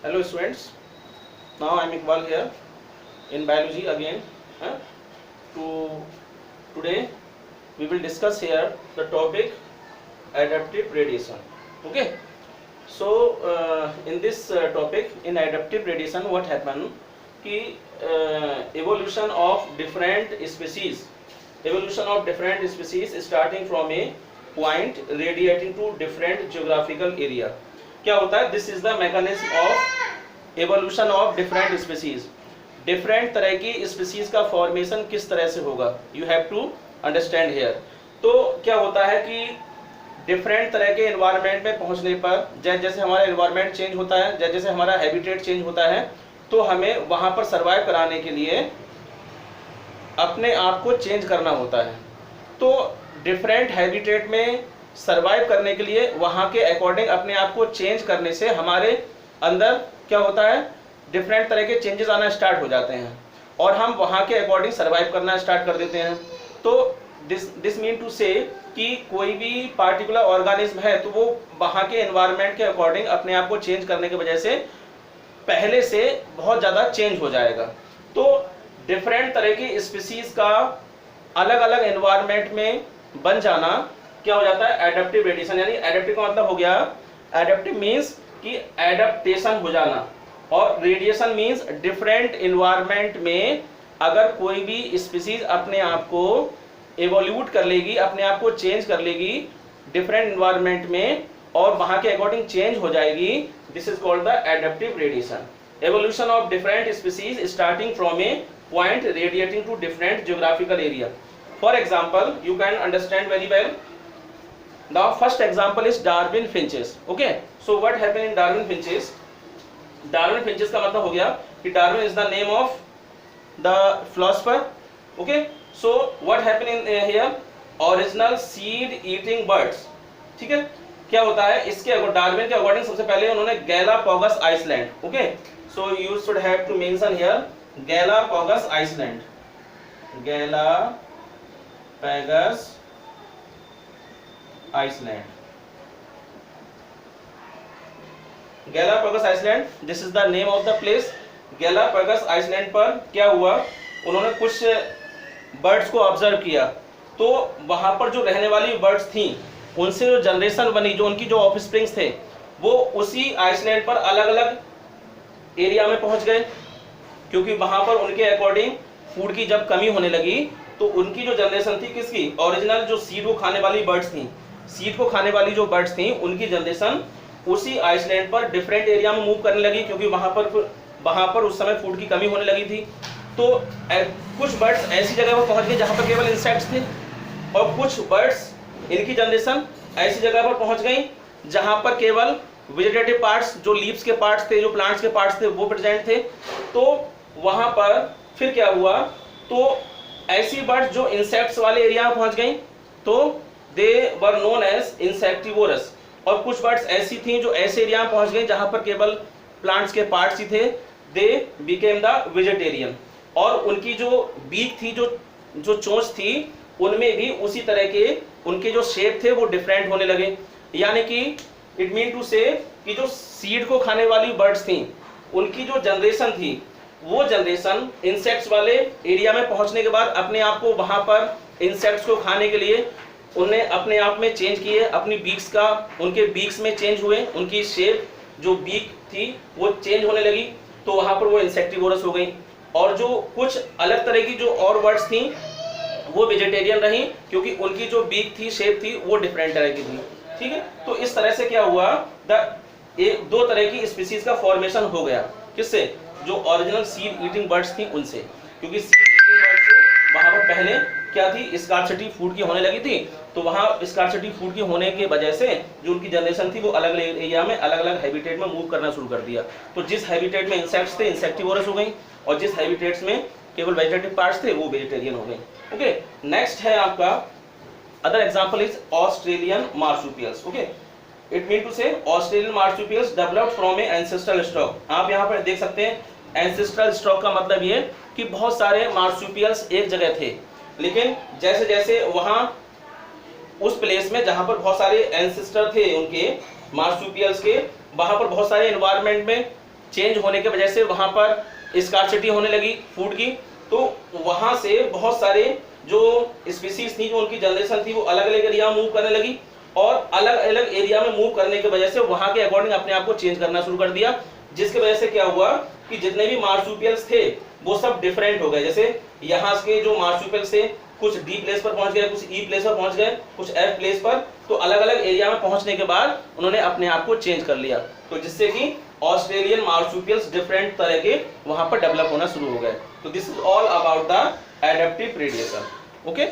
Hello students, now I am Iqbal here in biology again. Today we will discuss here the topic adaptive radiation. Okay, so in this topic, in adaptive radiation, what happened कि evolution of different species starting from a point radiating to different geographical area. क्या होता है? This is the mechanism of evolution of different species. Different तरह की species का formation किस तरह से होगा, you have to understand here. तो क्या होता है कि डिफरेंट तरह के एनवायरनमेंट में पहुंचने पर जैसे जैसे हमारा एनवायरनमेंट चेंज होता है, जैसे जैसे हमारा हैबिटेट चेंज होता है, तो हमें वहां पर सर्वाइव कराने के लिए अपने आप को चेंज करना होता है. तो डिफरेंट हैबिटेट में सर्वाइव करने के लिए वहाँ के अकॉर्डिंग अपने आप को चेंज करने से हमारे अंदर क्या होता है, डिफरेंट तरह के चेंजेस आना स्टार्ट हो जाते हैं और हम वहाँ के अकॉर्डिंग सर्वाइव करना स्टार्ट कर देते हैं. तो दिस मीन टू से कि कोई भी पार्टिकुलर ऑर्गेनिज्म है तो वो वहाँ के एनवायरनमेंट के अकॉर्डिंग अपने आप को चेंज करने की वजह से पहले से बहुत ज़्यादा चेंज हो जाएगा. तो डिफरेंट तरह की स्पीसीज का अलग अलग एनवायरनमेंट में बन जाना क्या हो जाता है, एडेप्टिव रेडिएशन. यानी एडेप्टिव का मतलब हो गया, एडेप्टिव मींस कि एडेप्टेशन हो जाना, और रेडिएशन मींस डिफरेंट एनवायरनमेंट में अगर कोई भी स्पीसीज अपने आप को एवोल्यूट कर लेगी, अपने आप को चेंज कर लेगी डिफरेंट एनवायरनमेंट में और वहां के अकॉर्डिंग चेंज हो जाएगी, this is called the adaptive radiation. Evolution of different species starting from a point radiating to different geographical area. For example, you can understand very well. Now first example is Darwin finches. Okay, so what happened in Darwin finches? Darwin finches का मतलब हो गया कि Darwin is the name of the philosopher. Okay, so what happened in here? Original seed eating birds. ठीक है, क्या होता है इसके डार्विन के अकॉर्डिंग सबसे पहले उन्होंने Galapagos island. Okay, so you should have to mention here Galapagos island. Galapagos island. Galapagos island, this is the name of the place. Galapagos island पर क्या हुआ, उन्होंने कुछ बर्ड्स को ऑब्जर्व किया. तो वहां पर जो रहने वाली बर्ड्स थी उनसे जो जनरेशन बनी, जो उनकी जो ऑफस्प्रिंग्स थे, वो उसी आइसलैंड पर अलग अलग एरिया में पहुंच गए, क्योंकि वहां पर उनके अकॉर्डिंग फूड की जब कमी होने लगी तो उनकी जो जनरेशन थी किसकी, ओरिजिनल जो सीड को खाने वाली बर्ड्स थी, सीड को खाने वाली जो बर्ड्स थी उनकी जनरेशन उसी आइसलैंड पर डिफरेंट एरिया में मूव करने लगी, क्योंकि वहां पर उस समय फूड की कमी होने लगी थी. तो कुछ बर्ड्स ऐसी जगह पर पहुंच गए जहां पर केवल इंसेक्ट्स थे, और कुछ बर्ड्स इनकी जनरेशन ऐसी जगह पर पहुंच गई जहां पर केवल वेजिटेटिव पार्ट्स, जो लीव्स के पार्ट्स थे, जो प्लांट्स के पार्ट्स थे, वो प्रेजेंट थे. तो वहां पर फिर क्या हुआ, तो ऐसी बर्ड्स जो इंसेक्ट्स वाले एरिया में पहुंच गई तो दे वर नोन एज इंसेक्टिवोरस, और कुछ बर्ड्स ऐसी थी जो ऐसे एरिया में पहुंच गई जहां पर केवल प्लांट्स के पार्ट्स ही थे, दे बिकेम द वेजिटेरियन. और उनकी जो बीक थी, जो चोंच थी, उनमें भी उसी तरह के उनके जो शेप थे वो डिफरेंट होने लगे. यानी कि इट मीन टू से कि जो सीड को खाने वाली बर्ड्स थी उनकी जो जनरेशन थी, वो जनरेशन इंसेक्ट्स वाले एरिया में पहुंचने के बाद अपने आप को वहां पर इंसेक्ट्स को खाने के लिए उन्हें अपने आप में चेंज किए, अपनी बीक्स का, उनके बीक्स में चेंज हुए, उनकी शेप जो बीक थी वो चेंज होने लगी, तो वहां पर वो इंसेक्टिवोरस हो गई. और जो कुछ अलग तरह की जो और बर्ड्स थी वो वेजिटेरियन रही, क्योंकि उनकी जो बीक थी, शेप थी, वो डिफरेंट तरह की थी. ठीक है, तो इस तरह से क्या हुआ, दो तरह की स्पीसीज का फॉर्मेशन हो गया. किससे, जो ओरिजिनल सीड ईटिंग बर्ड्स थी उनसे, क्योंकि सीड ईटिंग बर्ड्स वहां पर पहले क्या थी, स्कार्सिटी फूड की होने लगी थी, तो वहां स्कार्सिटी फूड की होने की वजह से जो उनकी जनरेशन थी वो अलग अलग एरिया में अलग अलग हैबिटेट में मूव करना शुरू कर दिया. तो जिस हैबिटेट में इंसेक्ट्स थे इंसेक्टिवोरस हो गई, और जिस हैबिटेट्स में केवल वेजिटेटिव पार्ट्स थे वो वेजिटेरियन हो गए. ओके, नेक्स्ट है आपका other example is Australian marsupials. Okay, it mean to say Australian marsupials developed from a ancestral stock. आप यहाँ पर देख सकते हैं एंसेस्ट्रल स्टॉक का मतलब ये कि बहुत सारे मार्सुपियल्स एक जगह थे, लेकिन जैसे जैसे वहां उस प्लेस में जहां पर बहुत सारे एंसेस्टर थे उनके मार्सुपियल्स के, वहां पर बहुत सारे एनवायरनमेंट में चेंज होने की वजह से वहाँ पर स्कार्सिटी होने लगी फूड की, तो वहाँ से बहुत सारे जो स्पीसीज थी, जो उनकी जनरेशन थी, वो अलग अलग एरिया में मूव करने लगी, और अलग अलग एरिया में मूव करने की वजह से वहाँ के अकॉर्डिंग अपने आप को चेंज करना शुरू कर दिया, जिसकी वजह से क्या हुआ कि जितने भी मार्सुपियल्स थे वो सब डिफरेंट हो गए। जैसे यहाँ के जो मार्सुपियल्स थे कुछ डी प्लेस पर पहुंच गए, कुछ ई प्लेस पर पहुंच गए, कुछ एफ प्लेस पर, तो अलग अलग एरिया में पहुंचने के बाद उन्होंने अपने आप को चेंज कर लिया, तो जिससे कि ऑस्ट्रेलियन मार्सुपियल्स डिफरेंट तरह के वहां पर डेवलप होना शुरू हो गए। तो this is all about the adaptive radiation. Okay.